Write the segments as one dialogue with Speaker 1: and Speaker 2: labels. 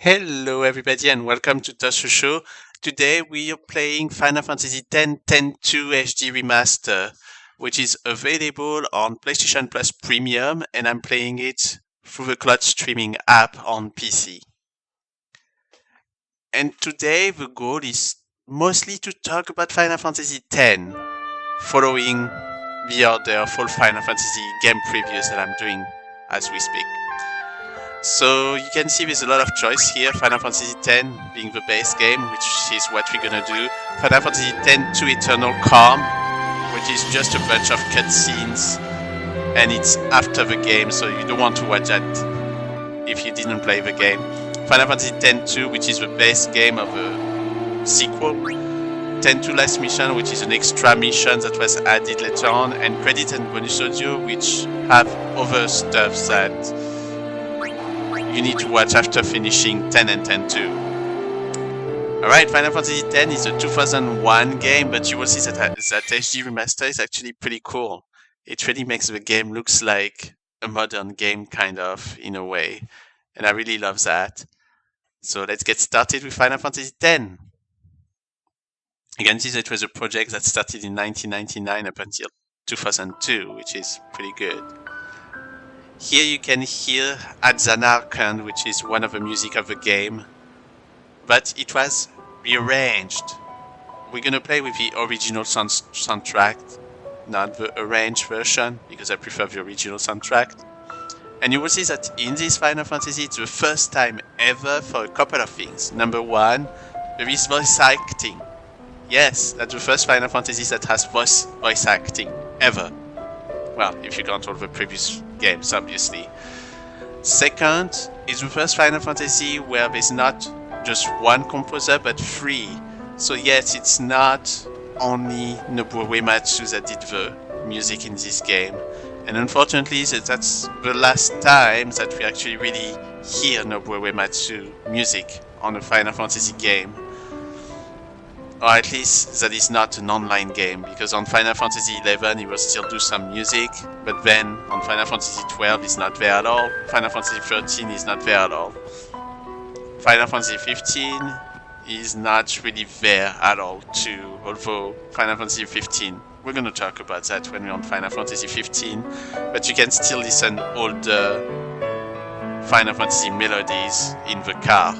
Speaker 1: Hello everybody and welcome to Toshu Show. Today we are playing Final Fantasy X 10-2 HD Remaster, which is available on PlayStation Plus Premium, and I'm playing it through the cloud streaming app on PC. And today the goal is mostly to talk about Final Fantasy X, following the order of all Final Fantasy game previews that I'm doing as we speak. So you can see there's a lot of choice here. Final Fantasy X being the base game, which is what we're gonna do. Final Fantasy X-2 Eternal Calm, which is just a bunch of cutscenes, and it's after the game, so you don't want to watch that if you didn't play the game. Final Fantasy X-2, which is the base game of a sequel. X-2 Last Mission, which is an extra mission that was added later on, and credits and bonus audio, which have other stuff that you need to watch after finishing 10 and 10-2. Alright, Final Fantasy X is a 2001 game, but you will see that HD Remaster is actually pretty cool. It really makes the game looks like a modern game, kind of, in a way. And I really love that. So let's get started with Final Fantasy X. You can see that it was a project that started in 1999 up until 2002, which is pretty good. Here you can hear Adzanarkand, which is one of the music of the game, but it was rearranged. We're gonna play with the original soundtrack, not the arranged version, because I prefer the original soundtrack. And you will see that in this Final Fantasy, it's the first time ever for a couple of things. Number one, there is voice acting. Yes, that's the first Final Fantasy that has voice acting ever. Well, if you count all the previous games, obviously. Second, it's the first Final Fantasy where there's not just one composer, but three. So yes, it's not only Nobuo Uematsu that did the music in this game. And unfortunately, that's the last time that we actually really hear Nobuo Uematsu music on a Final Fantasy game. Or at least that is not an online game, because on Final Fantasy XI he will still do some music, but then on Final Fantasy XII he's not there at all. Final Fantasy XIII is not there at all. Final Fantasy XV is not really there at all too, although Final Fantasy XV, we're going to talk about that when we're on Final Fantasy XV, but you can still listen all the Final Fantasy melodies in the car.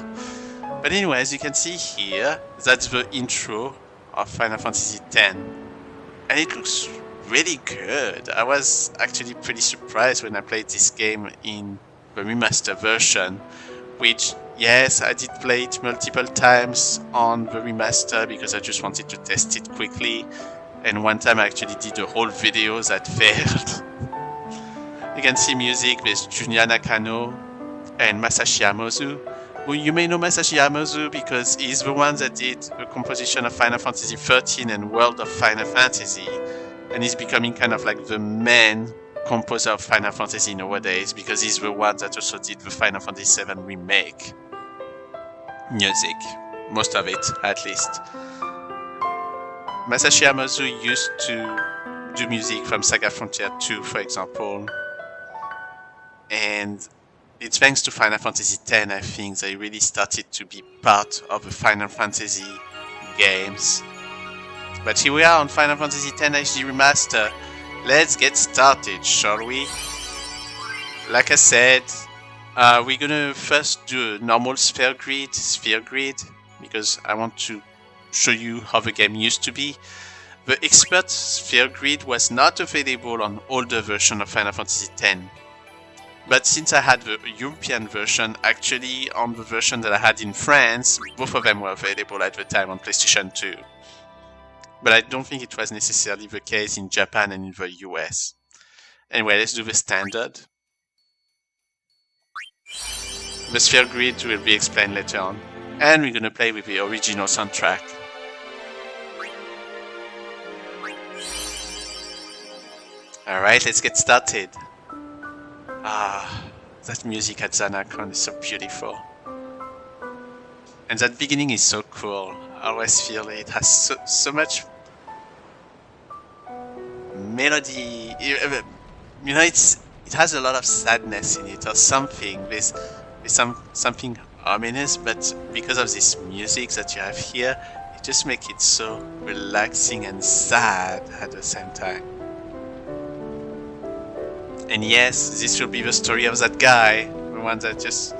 Speaker 1: But anyway, as you can see here, that's the intro of Final Fantasy X. And it looks really good. I was actually pretty surprised when I played this game in the remaster version, which, yes, I did play it multiple times on the remaster because I just wanted to test it quickly. And one time I actually did a whole video that failed. You can see music with Junya Nakano and Masashi Amozu. Well, you may know Masashi Amozu because he's the one that did the composition of Final Fantasy XIII and World of Final Fantasy, and he's becoming kind of like the main composer of Final Fantasy nowadays because he's the one that also did the Final Fantasy VII remake music, most of it at least. Masashi Amozu used to do music from Saga Frontier 2, for example, and it's thanks to Final Fantasy X, I think, they really started to be part of the Final Fantasy games. But here we are on Final Fantasy X HD Remaster. Let's get started, shall we? Like I said, we're gonna first do a normal sphere grid, because I want to show you how the game used to be. The expert sphere grid was not available on older version of Final Fantasy X. But since I had the European version, actually on the version that I had in France, both of them were available at the time on PlayStation 2. But I don't think it was necessarily the case in Japan and in the US. Anyway, let's do the standard. The sphere grid will be explained later on. And we're gonna play with the original soundtrack. Alright, let's get started. That music at Zanarkand is so beautiful. And that beginning is so cool. I always feel it has so much melody. You know, it has a lot of sadness in it or something. There's something ominous, but because of this music that you have here, it just makes it so relaxing and sad at the same time. And yes, this will be the story of that guy, the one that just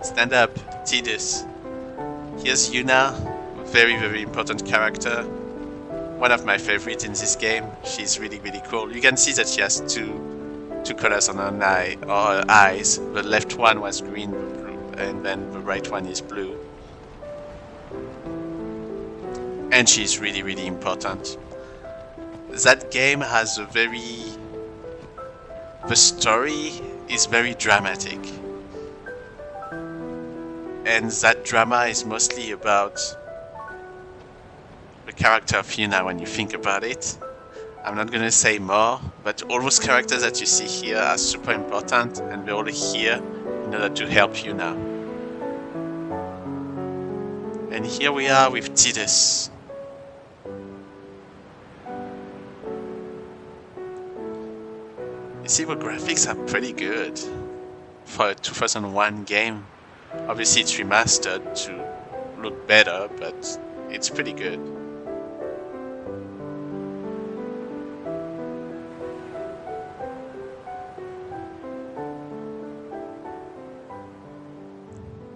Speaker 1: stand up, Tidus. Here's Yuna, a very, very important character. One of my favorites in this game. She's really, really cool. You can see that she has two colors on her eyes. The left one was green, blue, and then the right one is blue. And she's really, really important. That game has the story is very dramatic. And that drama is mostly about the character of Yuna when you think about it. I'm not gonna say more, but all those characters that you see here are super important and they're all here in order to help Yuna. And here we are with Tidus. You see, the graphics are pretty good for a 2001 game. Obviously it's remastered to look better, but it's pretty good.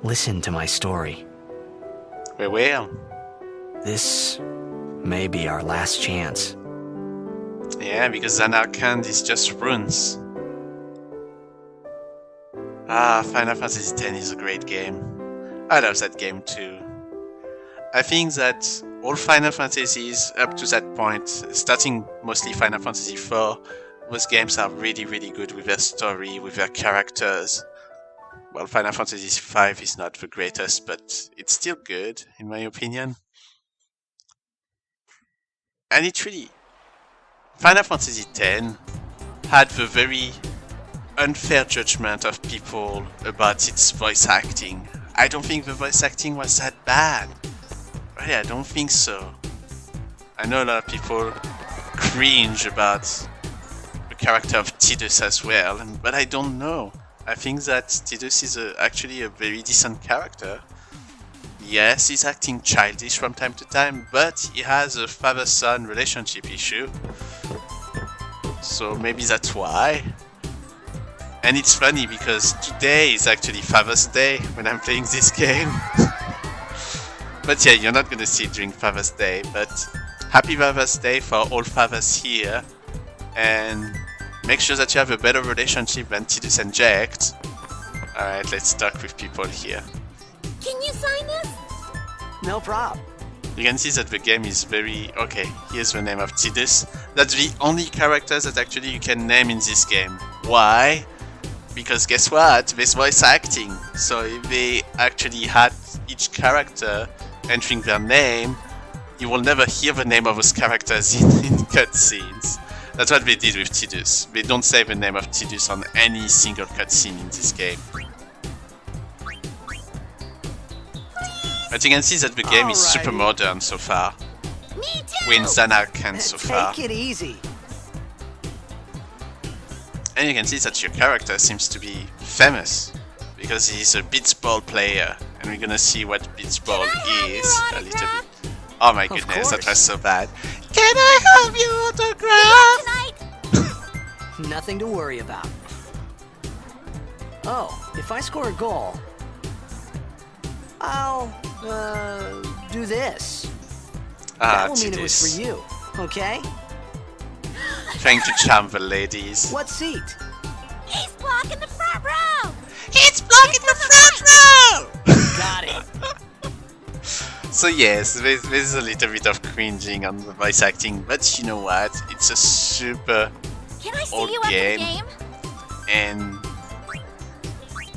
Speaker 2: Listen to my story.
Speaker 1: We will.
Speaker 2: This may be our last chance.
Speaker 1: Yeah, because Zanarkand is just runes. Final Fantasy X is a great game. I love that game too. I think that all Final Fantasies up to that point, starting mostly Final Fantasy IV, those games are really, really good with their story, with their characters. Well, Final Fantasy V is not the greatest, but it's still good, in my opinion. And it really... Final Fantasy X had the very unfair judgment of people about its voice acting. I don't think the voice acting was that bad. Really, I don't think so. I know a lot of people cringe about the character of Tidus as well, but I don't know. I think that Tidus is actually a very decent character. Yes, he's acting childish from time to time, but he has a father-son relationship issue. So maybe that's why. And it's funny because today is actually Father's Day when I'm playing this game. But yeah, you're not gonna see it during Father's Day, but happy Father's Day for all fathers here. And make sure that you have a better relationship than Tidus and Jact. Alright, let's talk with people here.
Speaker 3: Can you sign this?
Speaker 2: No problem.
Speaker 1: You can see that the game is very... Okay, here's the name of Tidus. That's the only character that actually you can name in this game. Why? Because guess what? There's voice acting. So if they actually had each character entering their name, you will never hear the name of those characters in cutscenes. That's what they did with Tidus. They don't say the name of Tidus on any single cutscene in this game. But you can see that the game is super modern so far.
Speaker 3: Me too!
Speaker 1: With Zanarkand so far.
Speaker 2: Take it easy.
Speaker 1: And you can see that your character seems to be famous. Because he's a blitzball player. And we're gonna see what blitzball is a little bit. Oh my goodness, that was so bad. Can I have your autograph?
Speaker 2: Nothing to worry about. Oh, if I score a goal, I'll, do this. That will mean it was for you, okay?
Speaker 1: Trying to charm the ladies.
Speaker 2: What seat?
Speaker 3: He's blocking the front row!
Speaker 1: It's blocking the front row!
Speaker 2: Got it.
Speaker 1: So yes, there's a little bit of cringing on the voice acting, but you know what? It's a super
Speaker 3: Can I see
Speaker 1: old
Speaker 3: you
Speaker 1: game.
Speaker 3: at the game?
Speaker 1: And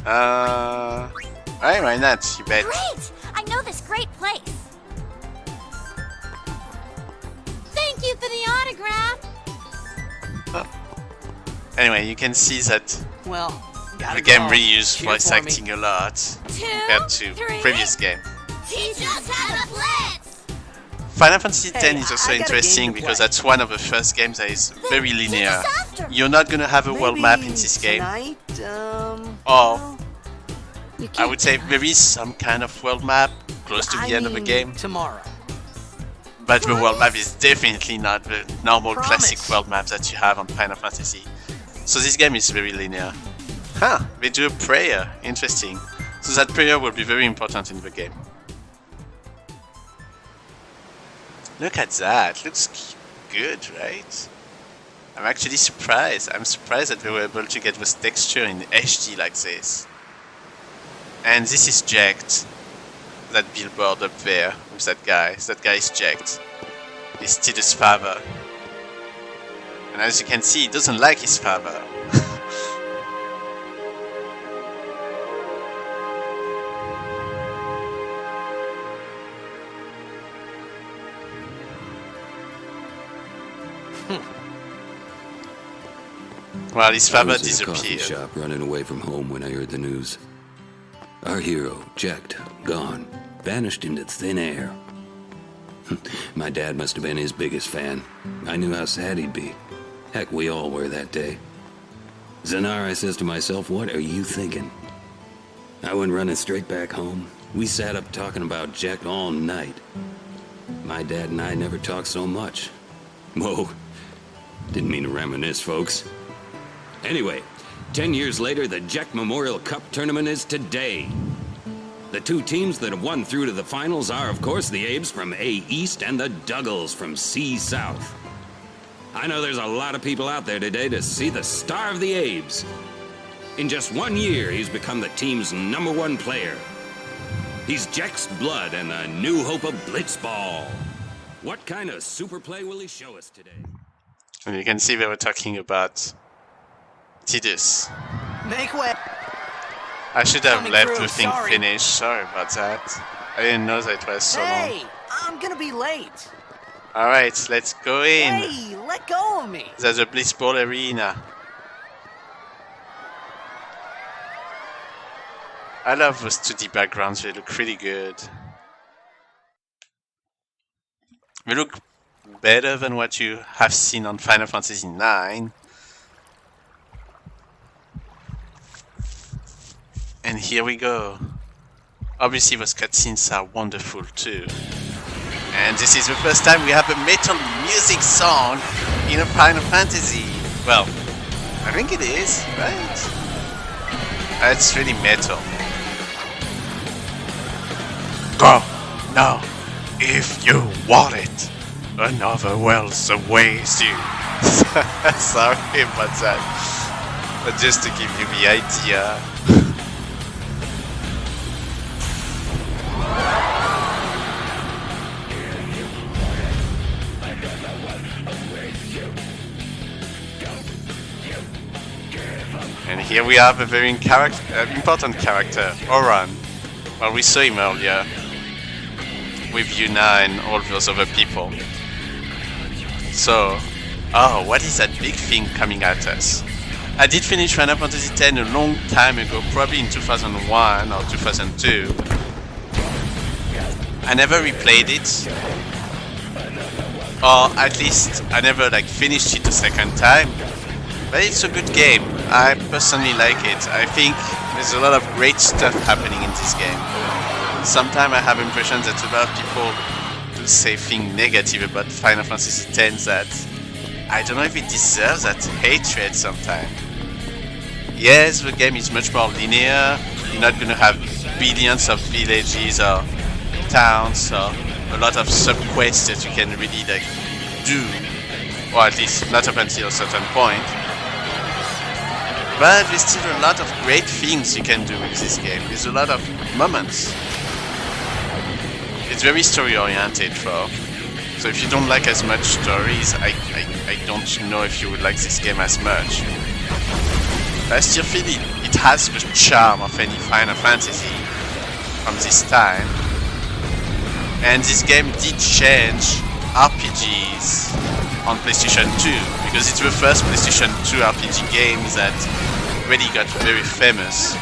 Speaker 1: alright, why not? You bet.
Speaker 3: Great! I know this great place. Thank you for the autograph.
Speaker 1: Anyway, you can see that
Speaker 2: Well,
Speaker 1: the game reused voice acting a lot compared to previous game.
Speaker 3: Teach us how to blitz!
Speaker 1: Final Fantasy X
Speaker 2: Hey,
Speaker 1: is also
Speaker 2: I got a game
Speaker 1: interesting
Speaker 2: to
Speaker 1: because
Speaker 2: play.
Speaker 1: that's one of the first games that is very linear.
Speaker 3: after.
Speaker 1: You're not gonna have a world map in this game. Or I would say there is some kind of world map close to the end of the game.
Speaker 2: Tomorrow.
Speaker 1: But the world map is definitely not the normal classic world map that you have on Final Fantasy. So this game is very linear. Huh, they do a prayer. Interesting. So that prayer will be very important in the game. Look at that. Looks good, right? I'm actually surprised. I'm surprised that they were able to get this texture in HD like this. And this is jacked. That billboard up there with that guy. That guy is jacked. He's Tidus' father. And as you can see, he doesn't like his father. Well, his father disappeared.
Speaker 4: I was in a coffee shop running away from home when I heard the news. Our hero, Jecht, gone, vanished into thin air. My dad must have been his biggest fan. I knew how sad he'd be. Heck, we all were that day. Zanar, I says to myself, what are you thinking? I went running straight back home. We sat up talking about Jecht all night. My dad and I never talked so much. Whoa, didn't mean to reminisce, folks. Anyway, 10 years later, the Jecht Memorial Cup tournament is today. The two teams that have won through to the finals are, of course, the Abes from A East and the Duggles from C South. I know there's a lot of people out there today to see the star of the Abes. In just 1 year, he's become the team's #1 player. He's Jecht's blood and the new hope of Blitzball. What kind of super play will he show us today?
Speaker 1: And you can see they were talking about Tidus.
Speaker 2: Make way.
Speaker 1: I should have
Speaker 2: Coming
Speaker 1: left
Speaker 2: through,
Speaker 1: the thing
Speaker 2: sorry.
Speaker 1: finished. Sorry about that. I didn't know that it was so long.
Speaker 2: Hey, I'm gonna be late.
Speaker 1: Alright, let's go in.
Speaker 2: Hey, let go of me.
Speaker 1: There's a Blitzball arena. I love those 2D backgrounds, they look really good. They look better than what you have seen on Final Fantasy IX. And here we go. Obviously those cutscenes are wonderful too. And this is the first time we have a metal music song in a Final Fantasy. Well, I think it is, right? It's really metal. Go now, if you want it. Another world awaits you. Sorry about that. But just to give you the idea. And here we have a very important character, Oran. Well, we saw him earlier with Yuna and all those other people. So, oh, what is that big thing coming at us? I did finish Final Fantasy X a long time ago, probably in 2001 or 2002. I never replayed it, or at least I never finished it a second time. But it's a good game. I personally like it. I think there's a lot of great stuff happening in this game. Sometimes I have impressions that a lot of people do say things negative about Final Fantasy X that I don't know if it deserves that hatred sometimes. Yes, the game is much more linear. You're not gonna have billions of villages or towns or a lot of sub-quests that you can really do, or at least not up until a certain point. But there's still a lot of great things you can do with this game. There's a lot of moments. It's very story-oriented so if you don't like as much stories, I don't know if you would like this game as much. But I still feel it has the charm of any Final Fantasy from this time. And this game did change RPGs on PlayStation 2, because it's the first PlayStation 2 RPG game that really got very famous.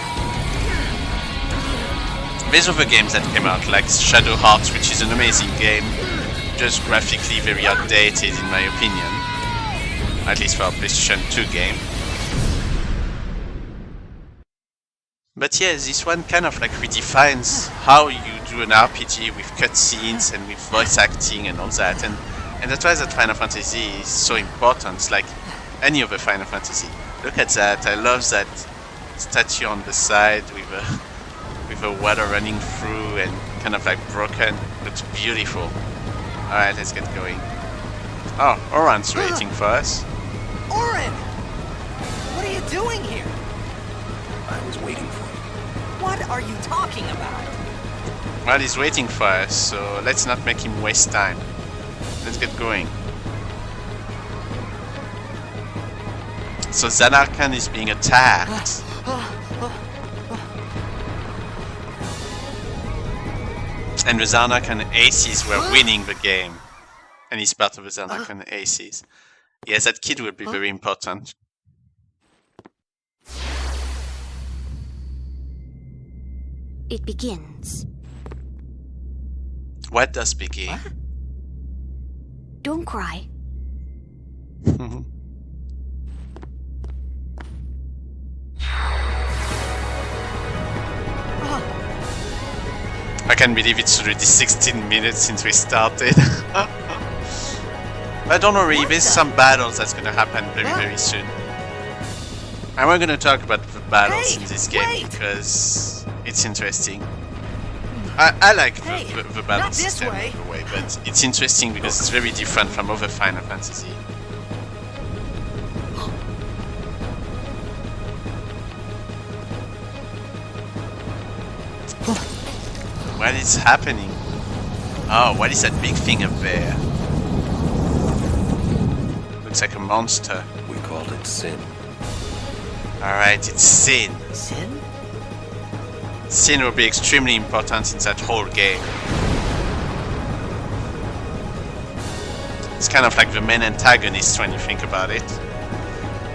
Speaker 1: There's other games that came out, like Shadow Hearts, which is an amazing game, just graphically very outdated in my opinion, at least for a PlayStation 2 game. But yeah, this one kind of like redefines how you do an RPG with cutscenes and with voice acting and all that, and that's why that Final Fantasy is so important, like any other Final Fantasy. Look at that, I love that statue on the side with a water running through and kind of like broken. Looks beautiful. Alright, let's get going. Oh, Oran's waiting for us.
Speaker 2: Oran! What are you doing here?
Speaker 5: I was waiting for you.
Speaker 2: What are you talking about?
Speaker 1: Well, he's waiting for us, so let's not make him waste time. Let's get going. So Zanarkand is being attacked. And the Zanarkand Aces were winning the game. And he's part of the Zanarkand Aces. Yes, that kid will be very important.
Speaker 3: It begins.
Speaker 1: What does begin?
Speaker 3: Don't cry.
Speaker 1: I can't believe it's already 16 minutes since we started. But don't worry, there's some battles that's gonna happen very soon. And we're gonna talk about the battles in this game because it's interesting. I like the battle system in a way, but it's interesting because it's very different from other Final Fantasy. What is happening? Oh, what is that big thing up there? Looks like a monster.
Speaker 5: We called it Sin.
Speaker 1: Alright, it's Sin.
Speaker 2: Sin?
Speaker 1: Sin will be extremely important in that whole game. It's kind of like the main antagonist when you think about it.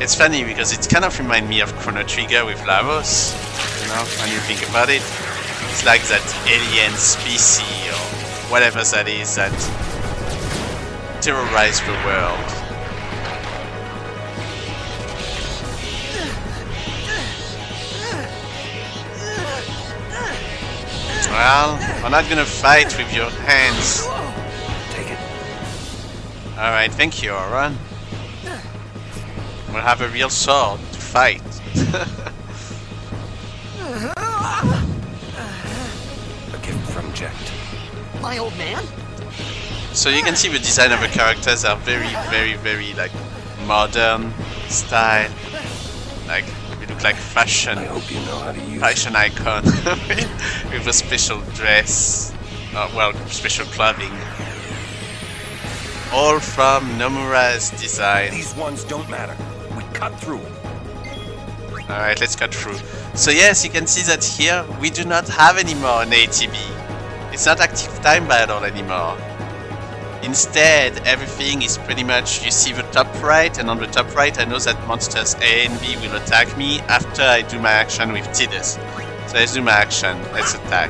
Speaker 1: It's funny because it kind of reminds me of Chrono Trigger with Lavos, you know, when you think about it. It's like that alien species or whatever that is that terrorize the world. Well, we're not gonna fight with your hands.
Speaker 5: Take it.
Speaker 1: Alright, thank you, Oran. We'll have a real sword to fight.
Speaker 5: A gift from Jekt.
Speaker 2: My old man?
Speaker 1: So you can see the design of the characters are very like modern style. Like we look like fashion.
Speaker 5: I hope you know how to use
Speaker 1: Fashion icon with a special dress, well, special clothing. All from Nomura's design.
Speaker 5: These ones don't matter. We cut through them.
Speaker 1: Alright, let's cut through. So yes, you can see that here we do not have anymore an ATB. It's not active time battle anymore. Instead, everything is pretty much, you see the top right, and on the top right I know that monsters A and B will attack me after I do my action with Tidus. So let's do my action, let's attack.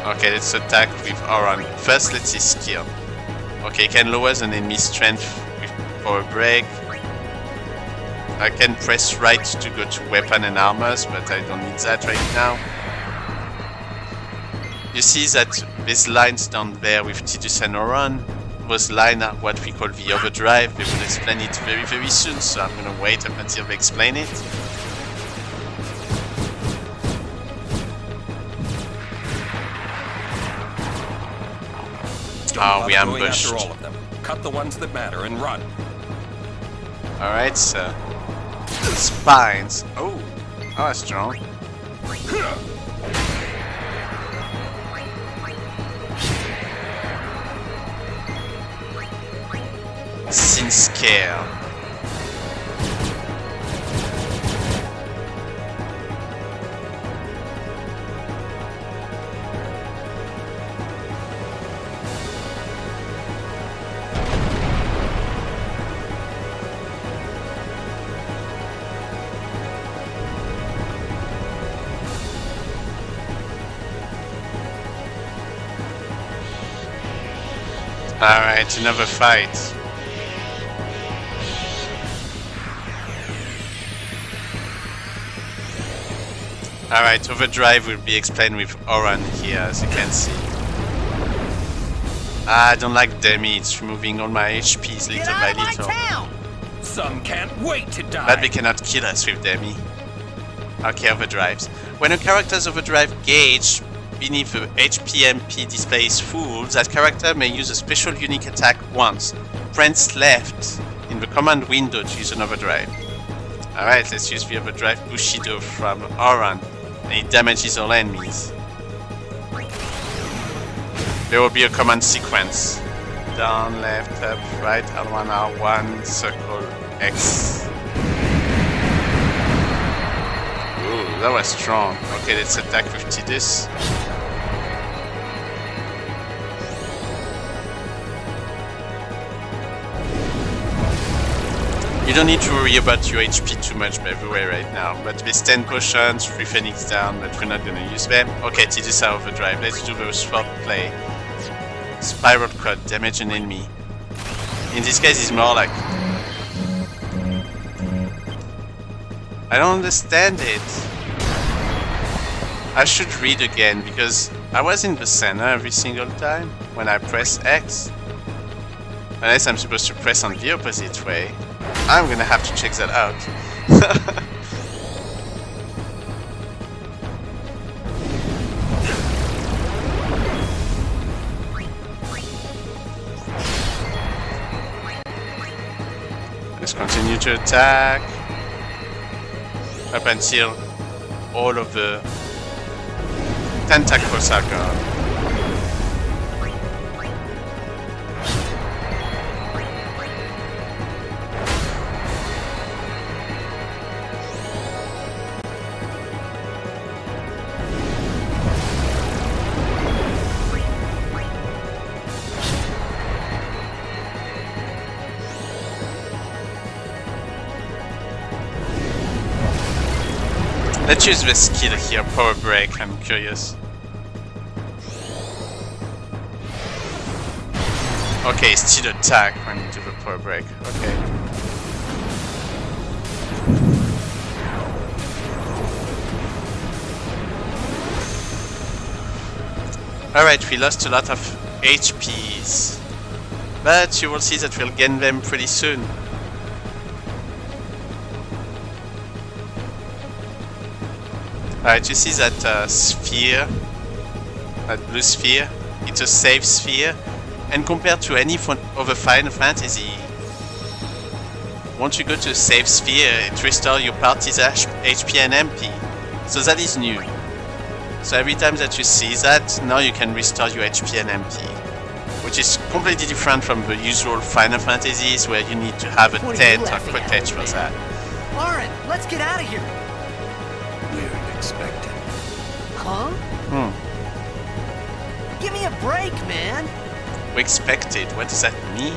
Speaker 1: Okay, let's attack with Oran. First, let's see skill. Okay, can lower an enemy's strength for a break. I can press right to go to weapon and armors, but I don't need that right now. You see that these lines down there with Tidus and Oran, those lines are what we call the overdrive. They will explain it very soon, so I'm gonna wait up until they explain it. Oh, we ambushed.
Speaker 5: After all of them. Cut the ones that matter and run.
Speaker 1: Alright, so spines. Oh, that's strong. Sin scale. Alright, another fight. Alright, overdrive will be explained with Oran here, as you can see. I don't like Demi, it's removing all my HPs little by little.
Speaker 5: Some can't wait to die.
Speaker 1: But they cannot kill us with Demi. Okay, overdrives. When a character's overdrive gauge beneath the HPMP display is full, that character may use a special unique attack once. Press left in the command window to use an overdrive. Alright, let's use the overdrive Bushido from Oran. And it damages all enemies. There will be a command sequence. Down, left, up, right, L1, R1, circle, X. Ooh, that was strong. Okay, let's attack with Tidus. You don't need to worry about your HP too much by the way right now, but there's 10 potions, 3 Phoenix down, but we're not gonna use them. Okay, Tidus are overdrive, let's do the sword play. Spiral cut, damage an enemy. In this case it's more like... I don't understand it. I should read again, because I was in the center every single time when I press X. Unless I'm supposed to press on the opposite way. I'm gonna have to check that out. Let's continue to attack up until all of the tentacles are gone. Let's use the skill here, power break, I'm curious. Okay, still attack when you do the power break, okay. Alright, we lost a lot of HPs, but you will see that we'll gain them pretty soon. Alright, you see that sphere, that blue sphere? It's a save sphere, and compared to any other Final Fantasy, once you go to a save sphere, it restores your party's HP and MP, so that is new. So every time that you see that, now you can restore your HP and MP, which is completely different from the usual Final Fantasies where you need to have a tent or cottage for that.
Speaker 2: Lauren, let's get out of here.
Speaker 5: We're expected.
Speaker 2: Huh? Give me a break, man.
Speaker 1: We expected. What does that mean?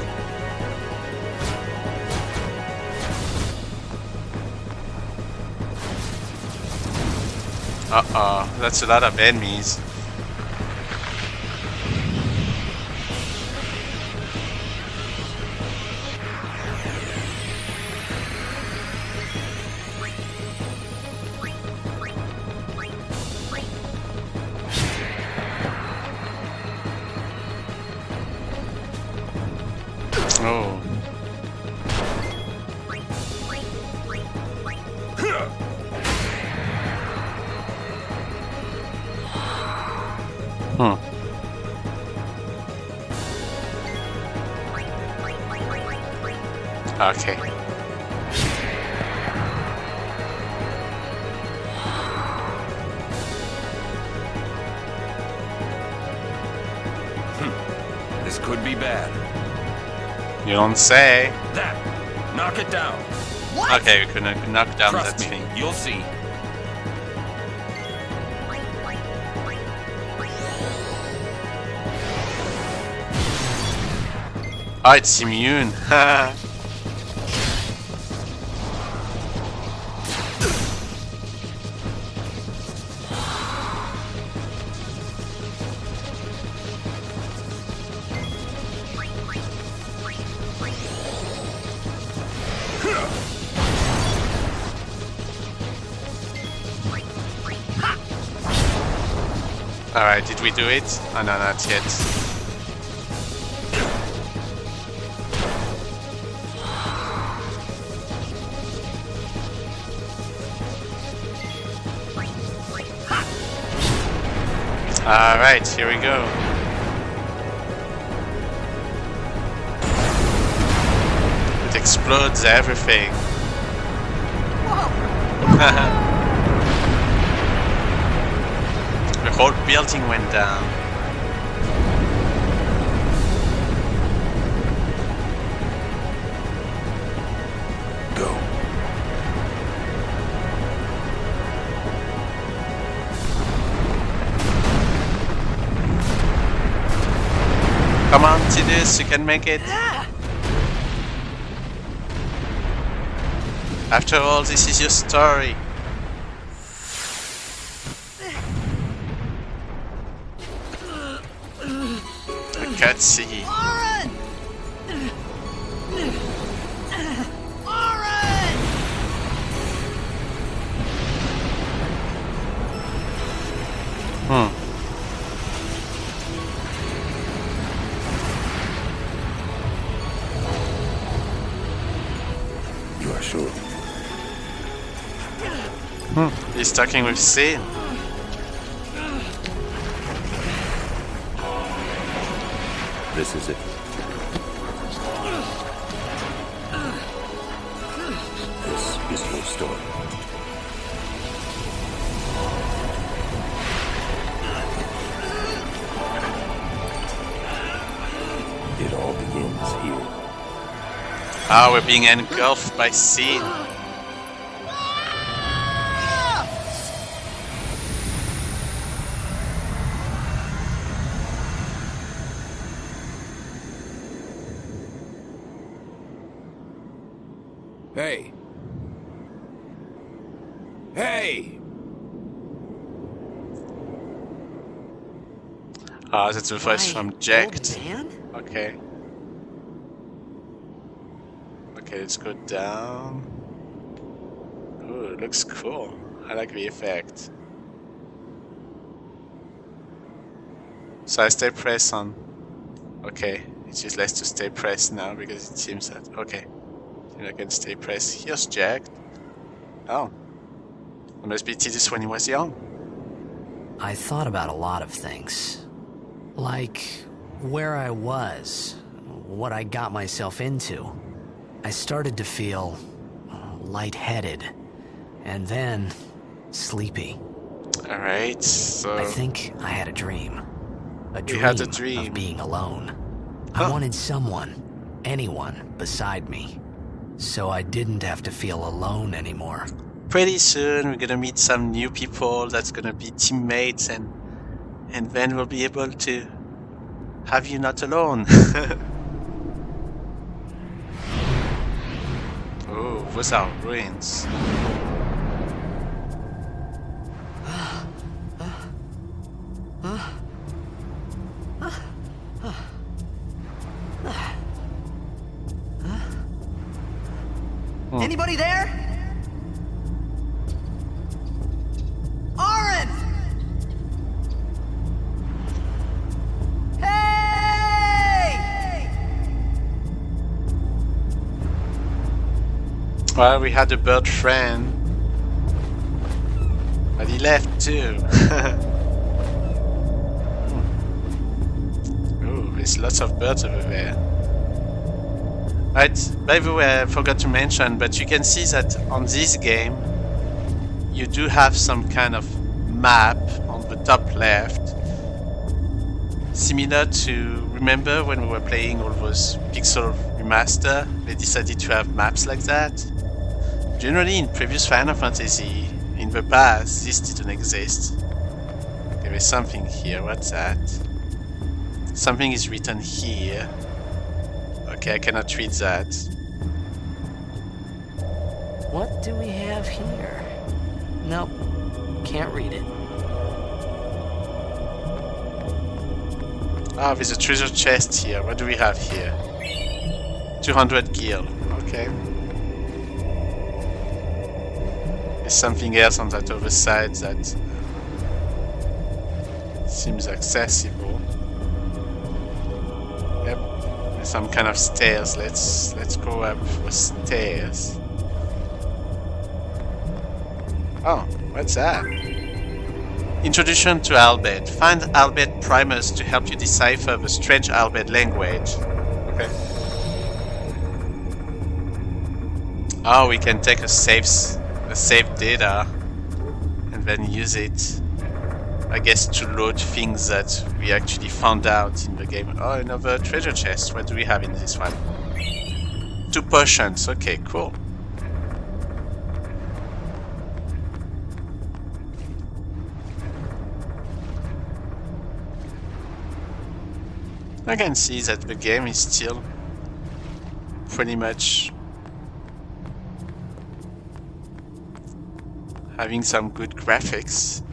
Speaker 1: Uh-oh, that's a lot of enemies. Oh. Okay.
Speaker 5: This could be bad.
Speaker 1: You don't say.
Speaker 5: That! Knock it down!
Speaker 2: What?
Speaker 1: Okay, we can knock down
Speaker 5: Trust
Speaker 1: that
Speaker 5: me,
Speaker 1: thing.
Speaker 5: you'll see.
Speaker 1: Oh, it's immune. Alright, did we do it? Oh no, not yet. Alright, here we go. It explodes everything. The whole building went down.
Speaker 5: Go.
Speaker 1: Come on, Tidus, you can make it. After all, this is your story. A cutscene.
Speaker 5: You are sure?
Speaker 1: He's talking with Sin.
Speaker 5: This is it. This is your story. It all begins here.
Speaker 1: Ah, we're being engulfed by Sin.
Speaker 5: Hey! Hey!
Speaker 1: Ah, that's the voice from Jacked.
Speaker 2: Man?
Speaker 1: Okay. Okay, let's go down. Ooh, it looks cool. I like the effect. So I stay pressed on. Okay, it's useless to stay pressed now because it seems that. Okay, I can stay pressed. Here's Jacked. Oh, it must be Tidus when he was young.
Speaker 2: I thought about a lot of things. Like where I was, what I got myself into. I started to feel lightheaded, and then sleepy.
Speaker 1: Alright, so...
Speaker 2: I think I had a dream.
Speaker 1: You had a dream
Speaker 2: of being alone.
Speaker 1: Huh.
Speaker 2: I wanted someone, anyone, beside me. So I didn't have to feel alone anymore.
Speaker 1: Pretty soon we're gonna meet some new people that's gonna be teammates, and then we'll be able to have you not alone. Oh, those are ruins.
Speaker 2: Anybody there? Oren! Hey!
Speaker 1: Well, we had a bird friend, but he left too. Oh, there's lots of birds over there. Right, by the way, I forgot to mention, but you can see that on this game, you do have some kind of map on the top left. Similar to, remember when we were playing all those Pixel Remaster, they decided to have maps like that? Generally in previous Final Fantasy, in the past, this didn't exist. There is something here, what's that? Something is written here. Okay, I cannot read that.
Speaker 2: What do we have here? Nope, can't read it.
Speaker 1: Ah, there's a treasure chest here. What do we have here? 200 gil. Okay. There's something else on that other side that Seems accessible. Yep. There's some kind of stairs. Let's go up the stairs. Oh, what's that? Introduction to Albed. Find Albed primers to help you decipher the strange Albed language. Okay. Oh, we can take a save data and then use it, I guess, to load things that we actually found out in the game. Oh, another treasure chest. What do we have in this one? 2 potions. Okay, cool. I can see that the game is still pretty much having some good graphics.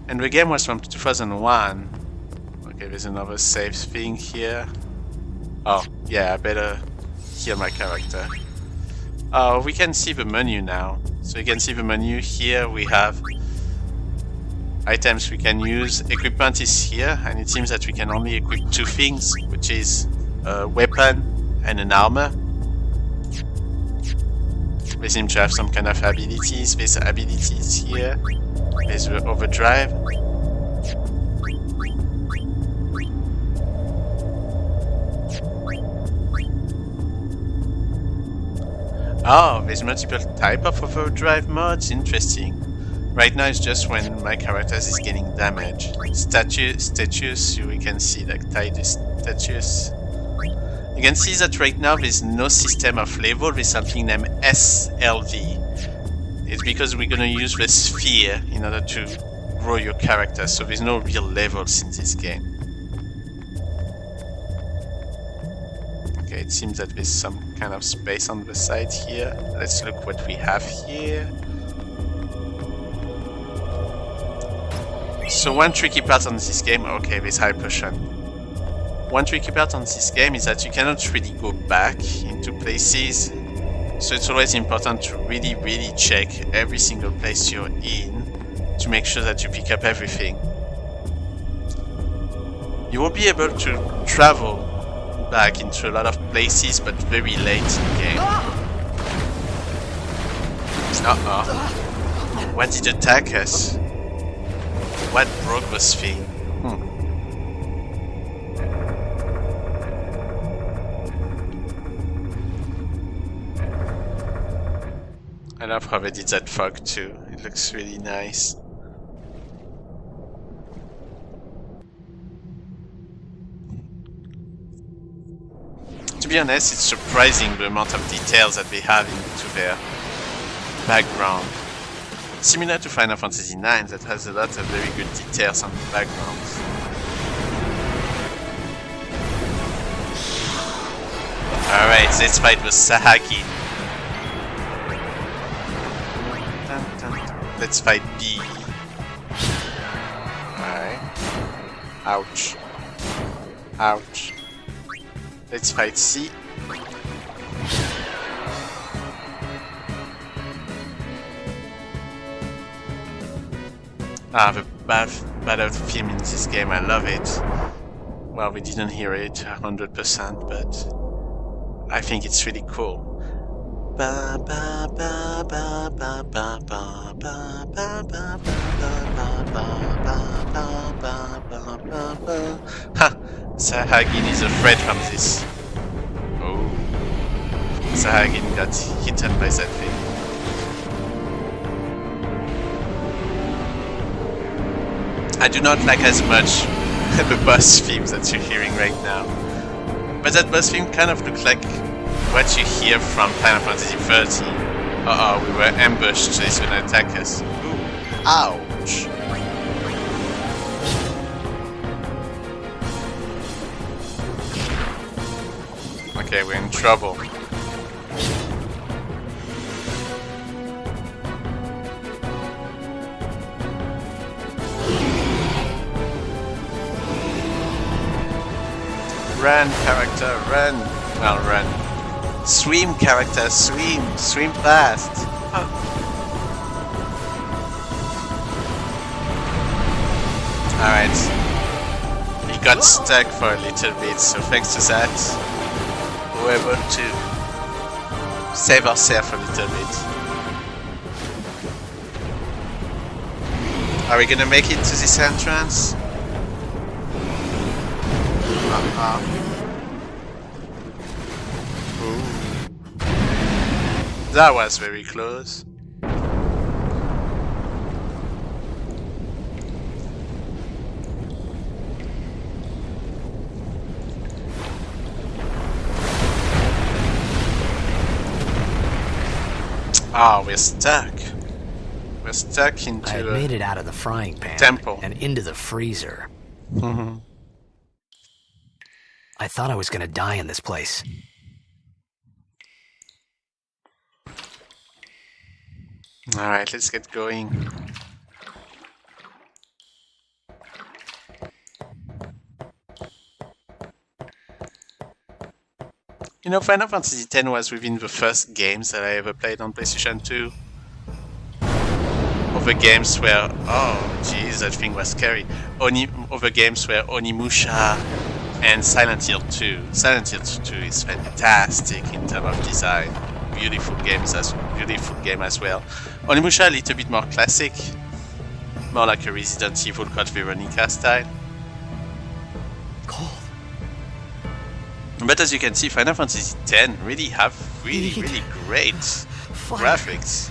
Speaker 1: And the game was from 2001. Okay, there's another save thing here. Oh, yeah, I better heal my character. Oh, we can see the menu now. So you can see the menu here. We have items we can use. Equipment is here, and it seems that we can only equip 2 things, which is a weapon and an armor. They seem to have some kind of abilities. There's abilities here. There's the overdrive. Oh, there's multiple type of overdrive modes. Interesting. Right now it's just when my character is getting damaged. Statues, we can see like tidy statues. You can see that right now there's no system of level, there's something named SLV. It's because we're gonna use the sphere in order to grow your character, so there's no real levels in this game. Okay, it seems that there's some kind of space on the side here. Let's look what we have here. So one tricky part on this game, okay, there's high potion. One tricky part on this game is that you cannot really go back into places. So it's always important to really check every single place you're in to make sure that you pick up everything. You will be able to travel back into a lot of places, but very late in the game. What did attack us? What broke this thing? I love how they did that fog too. It looks really nice. To be honest, it's surprising the amount of details that they have into their background. Similar to Final Fantasy IX, that has a lot of very good details on the backgrounds. Alright, let's fight with Sahagin. Let's fight B. Alright. Ouch. Ouch. Let's fight C. The battle theme in this game, I love it. Well, we didn't hear it 100%, but I think it's really cool. Ha! Sahagin is afraid from this. Oh. Sahagin got hit by that thing. I do not like as much the boss themes that you're hearing right now. But that boss theme kind of looks like what you hear from Final Fantasy XIII. Uh-oh, we were ambushed, so he's gonna attack us. Ooh. Ouch. Okay, we're in trouble. Run, character, run! Well, run. Swim, character, swim! Swim fast! Oh. Alright. He got stuck for a little bit, so thanks to that, we were able to save ourselves a little bit. Are we gonna make it to this entrance? Ooh. That was very close. Ah, we're stuck. We're stuck into
Speaker 2: I had made it out of the frying pan
Speaker 1: temple.
Speaker 2: and into the freezer. I thought I was gonna die in this place.
Speaker 1: Alright, let's get going. You know, Final Fantasy X was within the first games that I ever played on PlayStation 2. Other games were... Oh, jeez, that thing was scary. Other games were Onimusha and Silent Hill 2. Silent Hill 2 is fantastic in terms of design. Beautiful game as well. Onimusha a little bit more classic. More like a Resident Evil Code Veronica style.
Speaker 2: Cold.
Speaker 1: But as you can see, Final Fantasy X really have really great graphics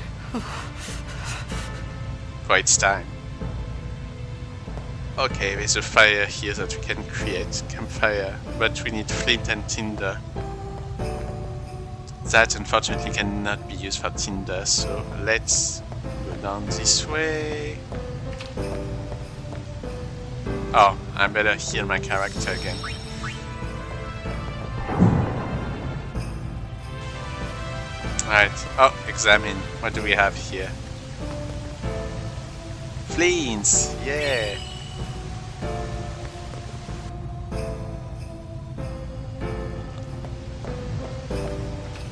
Speaker 1: for its time. Okay, there's a fire here that we can create, campfire, but we need flint and tinder. That unfortunately cannot be used for tinder, so let's go down this way. Oh, I better heal my character again. Alright, oh, examine. What do we have here? Fleens! Yeah!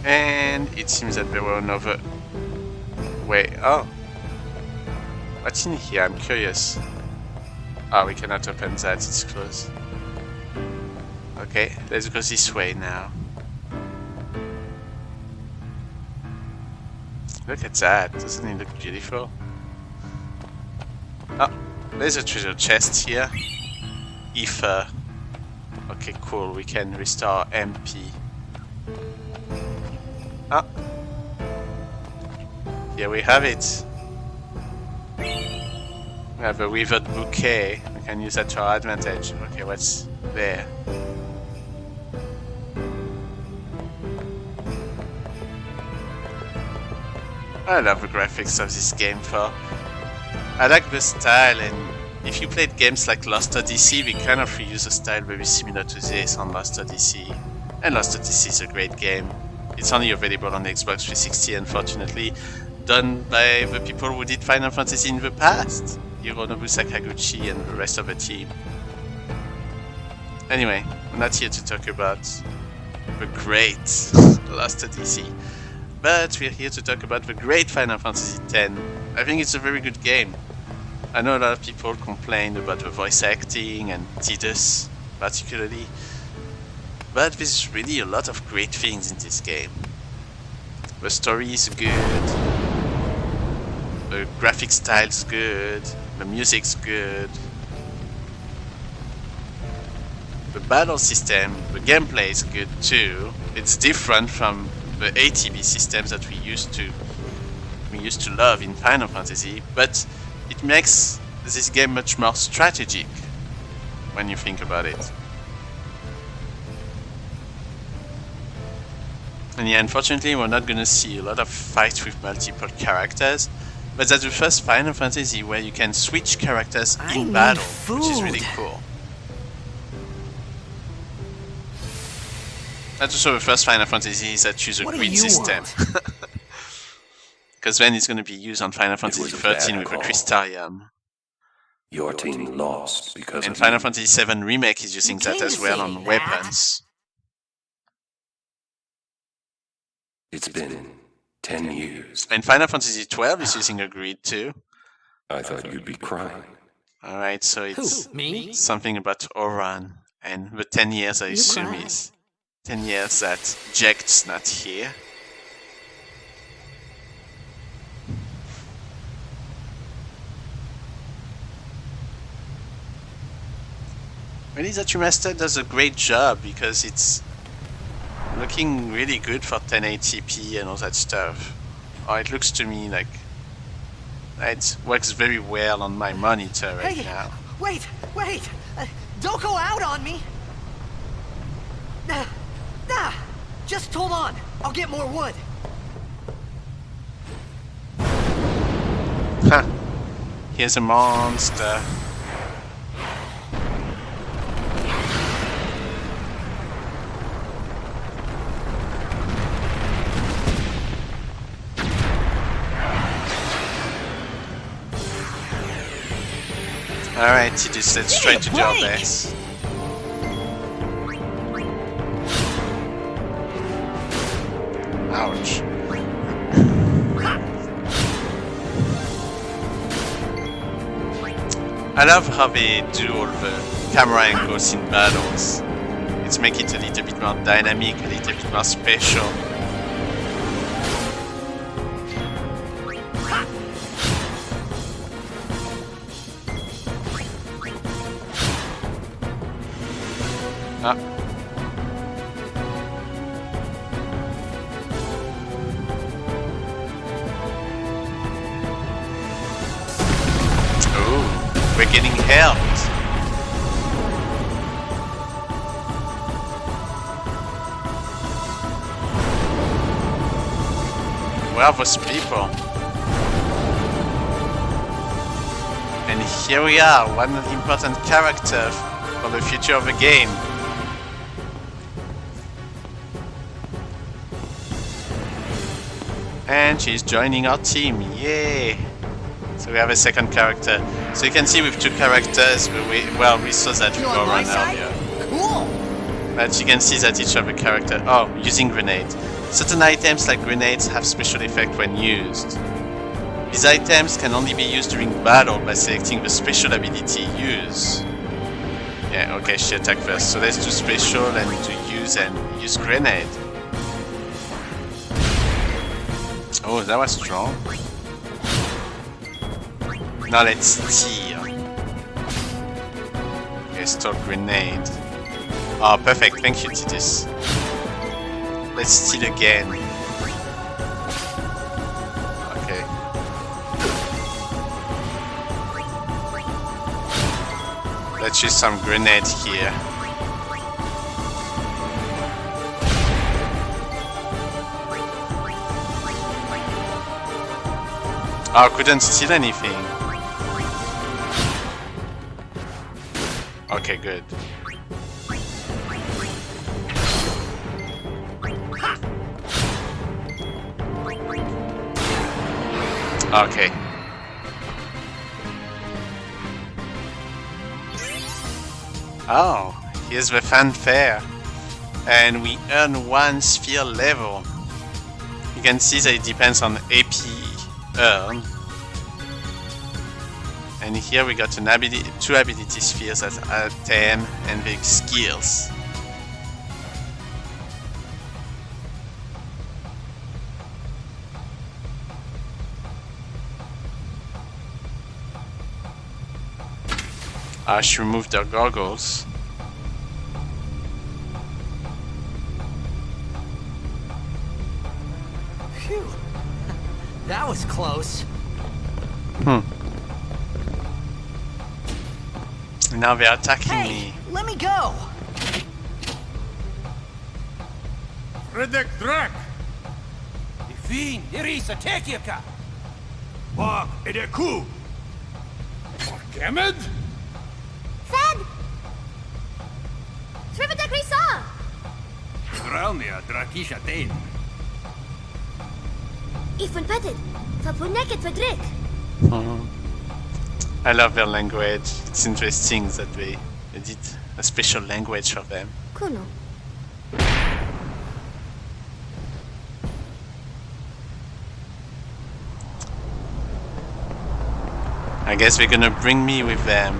Speaker 1: And it seems that there were another way. Oh! What's in here? I'm curious. Oh, we cannot open that, it's closed. Okay, let's go this way now. Look at that, doesn't it look beautiful? Oh, there's a treasure chest here. Ether. Okay, cool, we can restore MP. Ah. Here we have it. We have a withered bouquet. We can use that to our advantage. Okay, what's there? I love the graphics of this game for... I like the style, and if you played games like Lost Odyssey, we kind of reuse a style very similar to this on Lost Odyssey. And Lost Odyssey is a great game. It's only available on the Xbox 360, unfortunately, done by the people who did Final Fantasy in the past. Hironobu Sakaguchi and the rest of the team. Anyway, I'm not here to talk about the great Lost Odyssey, but we're here to talk about the great Final Fantasy X. I think it's a very good game. I know a lot of people complain about the voice acting and Tidus particularly, but there's really a lot of great things in this game. The story is good, the graphic style's good, the music's good, the battle system, the gameplay is good too. It's different from the ATB systems that we used to love in Final Fantasy, but it makes this game much more strategic when you think about it. And yeah, unfortunately we're not gonna see a lot of fights with multiple characters, but that's the first Final Fantasy where you can switch characters in battle, which is really cool. That's also the first Final Fantasy that use a grid system. Because then it's going to be used on Final Fantasy 13 with a Crystarium.
Speaker 5: Your team lost because
Speaker 1: and
Speaker 5: of
Speaker 1: Final
Speaker 5: you.
Speaker 1: Fantasy 7 Remake is using that as well on weapons.
Speaker 5: It's been 10 years.
Speaker 1: And Final Fantasy 12 is using a grid too.
Speaker 5: I thought you'd be crying.
Speaker 1: Alright, so it's
Speaker 2: Who? Me?
Speaker 1: something about Oran. And the 10 years I assume
Speaker 3: cry?
Speaker 1: is 10 years that Jekt's not here. Really, that remaster does a great job because it's looking really good for 1080p and all that stuff. Oh, it looks to me like it works very well on my monitor right
Speaker 2: Hey,
Speaker 1: now.
Speaker 2: wait! Don't go out on me! Nah, just hold on. I'll get more wood.
Speaker 1: Ha! Here's a monster. Alright, Tidus, let's try to do our best. Ouch. I love how they do all the camera angles in battles. It's make it a little bit more dynamic, a little bit more special. Ah. Oh, we're getting helped. Where are those people? And here we are, one important character for the future of the game. And she's joining our team, yay! So we have a second character. So you can see with two characters, we saw that with Goran earlier.
Speaker 2: Cool!
Speaker 1: But you can see that each of the character, oh, using grenades. Certain items like grenades have special effect when used. These items can only be used during battle by selecting the special ability used. Yeah, okay, she attacked first. So let's do special and to use grenade. Oh, that was strong. Now let's steal. Okay, stop grenade. Oh, perfect. Thank you, Titus. Let's steal again. Okay. Let's use some grenade here. Oh, couldn't steal anything. Okay, good. Okay. Oh, here's the fanfare. And we earn one sphere level. You can see that it depends on AP earned. And here we got two ability spheres that are 10 and the skills. She removed their goggles.
Speaker 2: Phew. That was close.
Speaker 1: Now they're attacking
Speaker 2: Hey,
Speaker 1: me.
Speaker 2: let me go.
Speaker 6: Redek Drak! Ifin, Irisa, Tekiaka! Wag, Edeku! Kemed?
Speaker 3: Fed! Trivitek Risa!
Speaker 6: Dralmia, Drakisha Dane.
Speaker 3: Ifun Petted! Fapuneket Fedrik!
Speaker 1: I love their language. It's interesting that they did a special language for them.
Speaker 3: Kuno.
Speaker 1: I guess they're gonna bring me with them.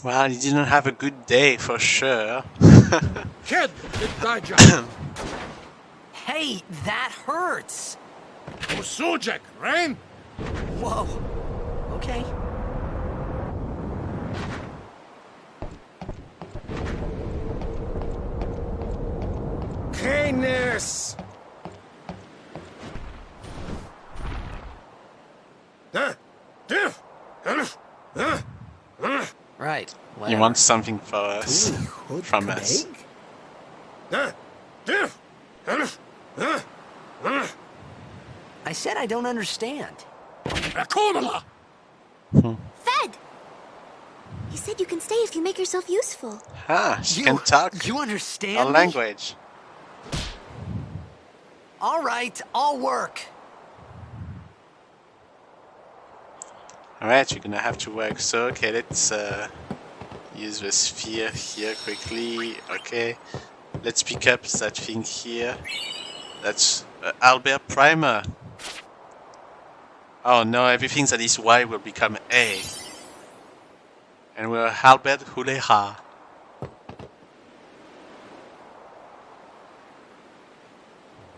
Speaker 1: Well, you didn't have a good day for sure.
Speaker 6: Kid, it's Dijak.
Speaker 2: Hey, that hurts!
Speaker 6: Sujek, Rain?
Speaker 2: Whoa. Okay.
Speaker 6: Canis!
Speaker 2: Right.
Speaker 1: You
Speaker 2: Whatever.
Speaker 1: want something for us, from us.
Speaker 2: I said I don't understand.
Speaker 3: Fed! He said you can stay if you make yourself useful.
Speaker 1: Ah, she can talk
Speaker 2: You understand
Speaker 1: our
Speaker 2: me?
Speaker 1: language.
Speaker 2: All right, I'll work.
Speaker 1: Alright, you're gonna have to work. So, okay, let's use the sphere here quickly. Okay, let's pick up that thing here. That's Albert Primer. Oh no, everything that is Y will become A. And we're Albert Huleha.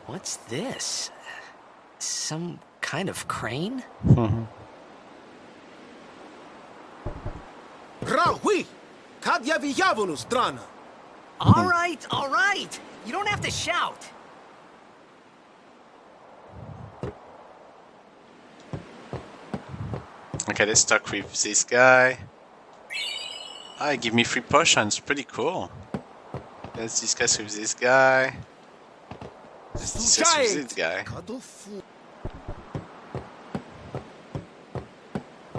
Speaker 2: What's this? Some kind of crane?
Speaker 7: Rahui! Kadja vyjavonu strana!
Speaker 2: All right. You don't have to shout.
Speaker 1: Okay, let's talk with this guy. Ah, give me 3 potions, pretty cool. Let's discuss with this guy. Let's discuss with this guy.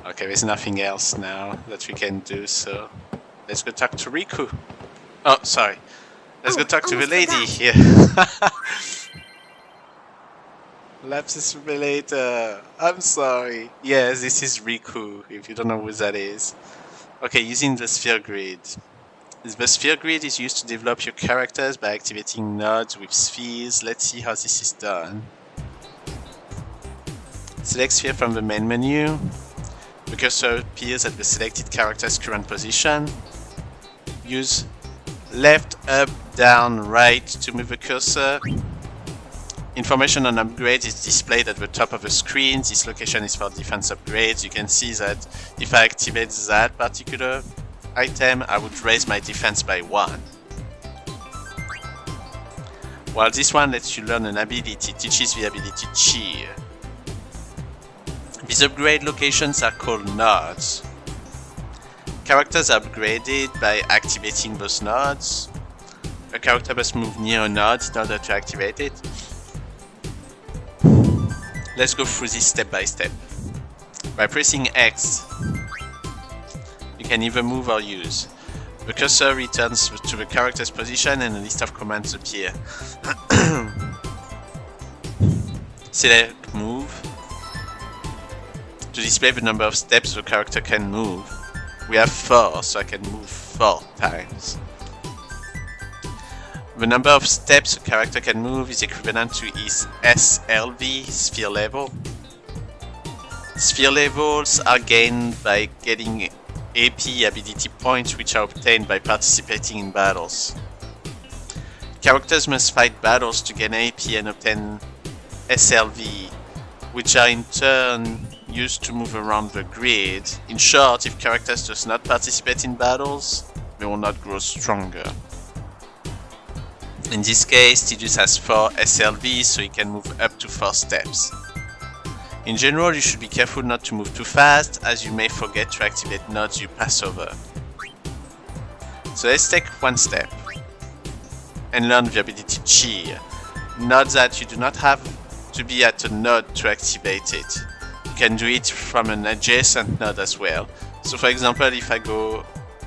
Speaker 1: Okay, there's nothing else now that we can do, so let's go talk to Riku. Oh, sorry. Let's go talk to the lady here. Lapsus Relator. I'm sorry. Yes, this is Riku, if you don't know who that is. Okay, using the sphere grid. The sphere grid is used to develop your characters by activating nodes with spheres. Let's see how this is done. Select sphere from the main menu. The cursor appears at the selected character's current position. Use left, up, down, right to move the cursor. Information on upgrades is displayed at the top of the screen. This location is for defense upgrades. You can see that if I activate that particular item, I would raise my defense by 1. While this one lets you learn an ability, teaches the ability Cheer. These upgrade locations are called nodes. Characters are upgraded by activating those nodes. A character must move near a node in order to activate it. Let's go through this step by step. By pressing X, you can either move or use. The cursor returns to the character's position and a list of commands appear. Select move. To display the number of steps the character can move. We have 4, so I can move 4 times. The number of steps a character can move is equivalent to his SLV, sphere level. Sphere levels are gained by getting AP ability points, which are obtained by participating in battles. Characters must fight battles to gain AP and obtain SLV, which are in turn used to move around the grid. In short, if characters does not participate in battles, they will not grow stronger. In this case, Tidus has 4 SLV, so he can move up to 4 steps. In general, you should be careful not to move too fast, as you may forget to activate nodes you pass over. So let's take 1 step and learn the ability Cheer. Note that you do not have to be at a node to activate it. You can do it from an adjacent node as well. So for example, if I go,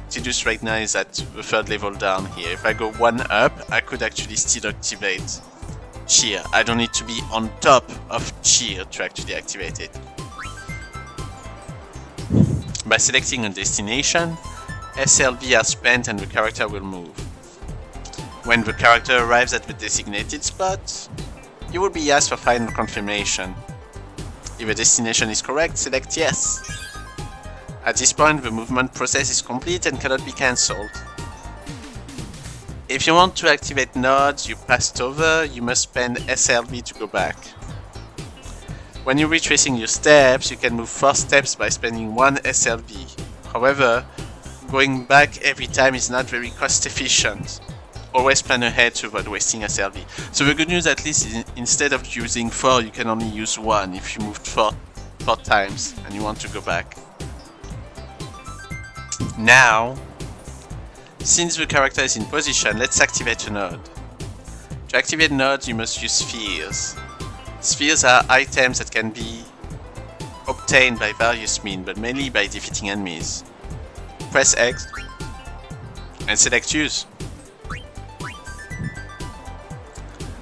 Speaker 1: Tidus right now is at the third level down here. If I go one up, I could actually still activate Cheer. I don't need to be on top of Cheer to actually activate it. By selecting a destination, SLV are spent and the character will move. When the character arrives at the designated spot, you will be asked for final confirmation. If the destination is correct, select yes. At this point, the movement process is complete and cannot be cancelled. If you want to activate nodes you passed over, you must spend SLV to go back. When you're retracing your steps, you can move 4 steps by spending 1 SLV. However, going back every time is not very cost efficient. Always plan ahead to avoid wasting SLV. So the good news, at least, is instead of using 4, you can only use 1 if you moved 4 times and you want to go back. Now, since the character is in position, let's activate a node. To activate nodes, you must use spheres. Spheres are items that can be obtained by various means, but mainly by defeating enemies. Press X and select Use.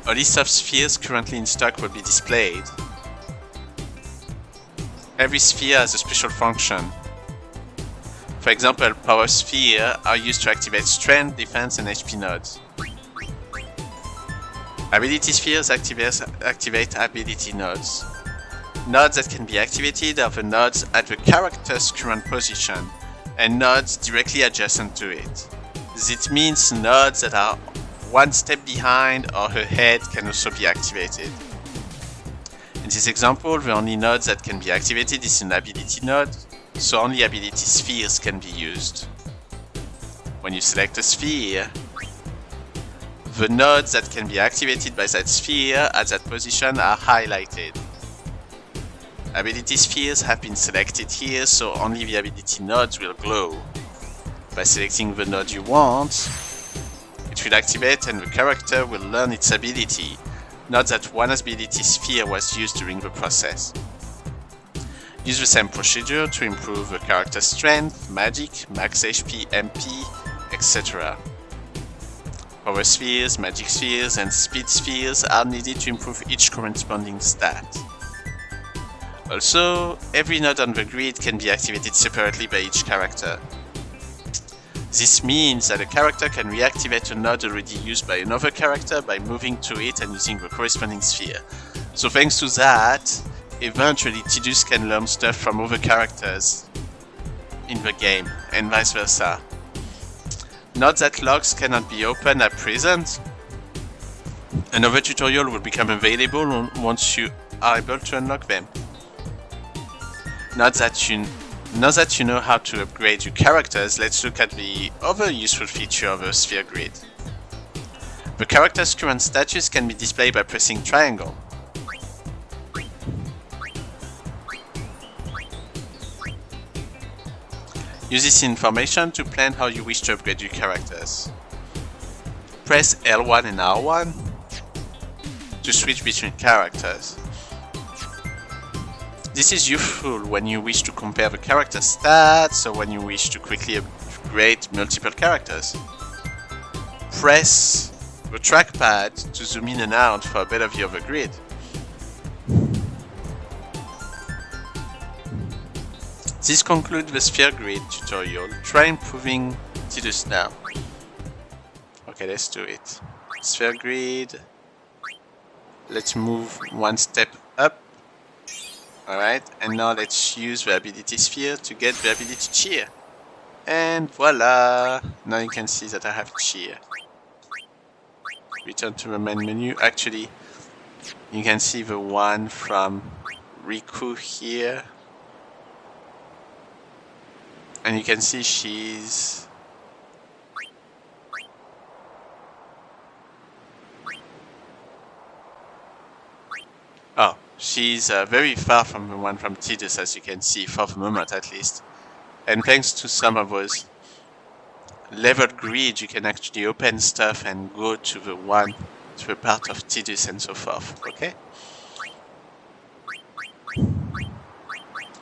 Speaker 1: A list of spheres currently in stock will be displayed. Every sphere has a special function. For example, Power Sphere are used to activate Strength, Defense and HP nodes. Ability Spheres activate ability nodes. Nodes that can be activated are the nodes at the character's current position, and nodes directly adjacent to it. This means nodes that are one step behind or ahead can also be activated. In this example, the only nodes that can be activated is an ability node, so only ability spheres can be used. When you select a sphere, the nodes that can be activated by that sphere at that position are highlighted. Ability spheres have been selected here, so only the ability nodes will glow. By selecting the node you want, it will activate and the character will learn its ability. Note that one ability sphere was used during the process. Use the same procedure to improve the character's strength, magic, max HP, MP, etc. Power spheres, magic spheres, and speed spheres are needed to improve each corresponding stat. Also, every node on the grid can be activated separately by each character. This means that a character can reactivate a node already used by another character by moving to it and using the corresponding sphere. So thanks to that, eventually Tidus can learn stuff from other characters in the game, and vice versa. Note that locks cannot be opened at present. Another tutorial will become available once you are able to unlock them. Now that you know how to upgrade your characters, let's look at the other useful feature of a sphere grid. The character's current status can be displayed by pressing triangle. Use this information to plan how you wish to upgrade your characters. Press L1 and R1 to switch between characters. This is useful when you wish to compare the character stats or when you wish to quickly upgrade multiple characters. Press the trackpad to zoom in and out for a better view of the grid. This concludes the sphere grid tutorial. Try improving Tidus now. Okay, let's do it. Sphere grid. Let's move one step up. Alright, and now let's use the ability sphere to get the ability cheer. And voila! Now you can see that I have cheer. Return to the main menu. Actually, you can see the one from Riku here. And you can see she's... Oh, she's very far from the one from Tidus, as you can see, for the moment at least. And thanks to some of those leveled grids, you can actually open stuff and go to the part of Tidus and so forth, okay?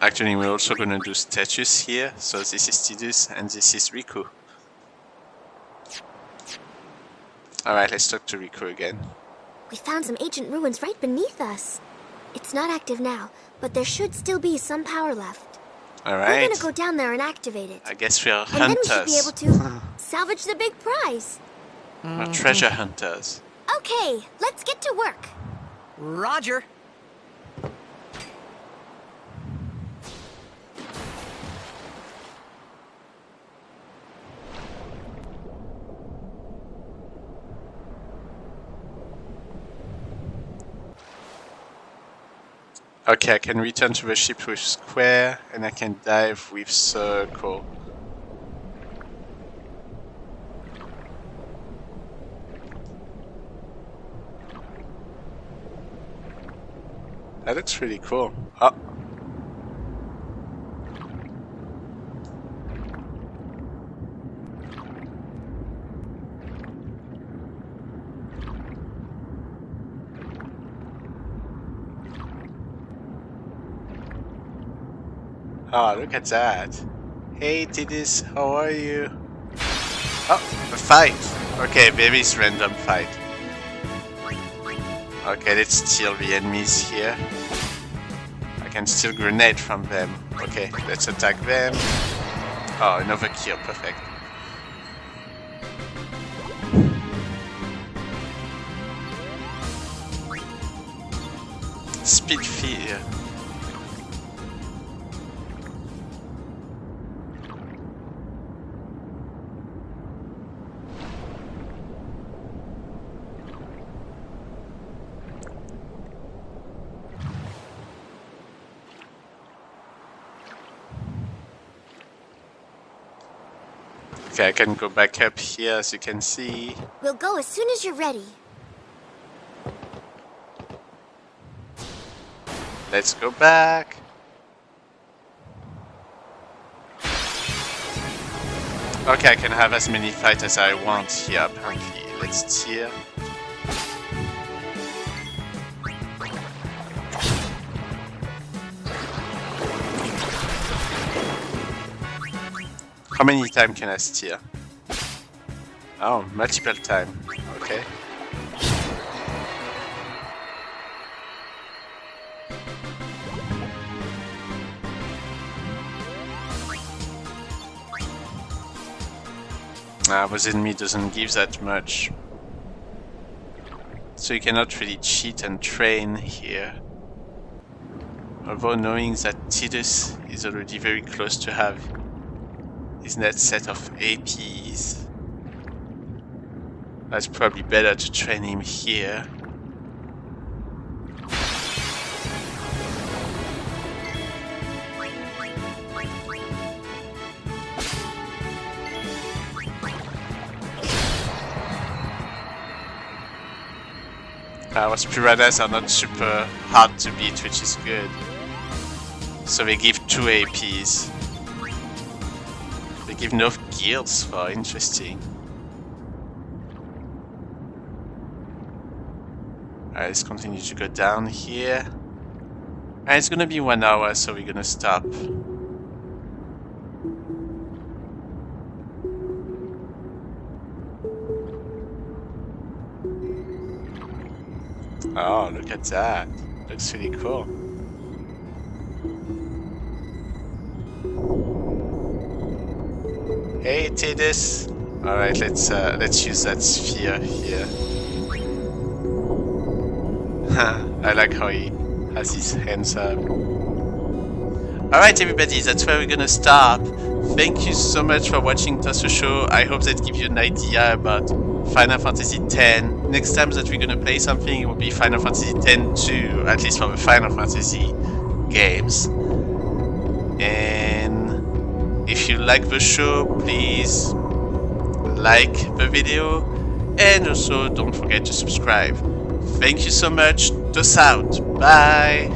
Speaker 1: Actually, we're also gonna do statues here. So this is Tidus and this is Riku. Alright, let's talk to Riku again.
Speaker 3: We found some ancient ruins right beneath us. It's not active now, but there should still be some power left. We're
Speaker 1: Alright.
Speaker 3: gonna go down there and activate it.
Speaker 1: I guess we are
Speaker 3: And then we should be
Speaker 1: hunters.
Speaker 3: able to salvage the big prize.
Speaker 1: We're treasure hunters.
Speaker 3: Okay, let's get to work.
Speaker 2: Roger.
Speaker 1: Okay, I can return to the ship with square, and I can dive with circle. That looks really cool. Oh. Oh, look at that. Hey Tidus, how are you? Oh, a fight. Okay, maybe it's random fight. Okay, let's steal the enemies here. I can steal grenade from them. Okay, let's attack them. Oh, another kill, perfect. Speed fear. Okay, I can go back up here as you can see.
Speaker 3: We'll go as soon as you're ready.
Speaker 1: Let's go back. Okay, I can have as many fights as I want here apparently. Let's steer. How many times can I steer? Oh, multiple times. Okay. But enemy doesn't give that much. So you cannot really cheat and train here. Although knowing that Tidus is already very close to have his net set of APs, that's probably better to train him here. Our piranhas are not super hard to beat, which is good. So they give 2 APs. They give no guilds for interesting. Alright, let's continue to go down here. And it's gonna be 1 hour, so we're gonna stop. Oh, look at that. Looks really cool. Hey, Tidus. Alright, let's use that sphere here. I like how he has his hands up. Alright everybody, that's where we're gonna stop. Thank you so much for watching Toss Show. I hope that gives you an idea about Final Fantasy X. Next time that we're gonna play something, it will be Final Fantasy X-2, at least for the Final Fantasy games. And if you like the show, please like the video, and also don't forget to subscribe. Thank you so much. Toss out. Bye.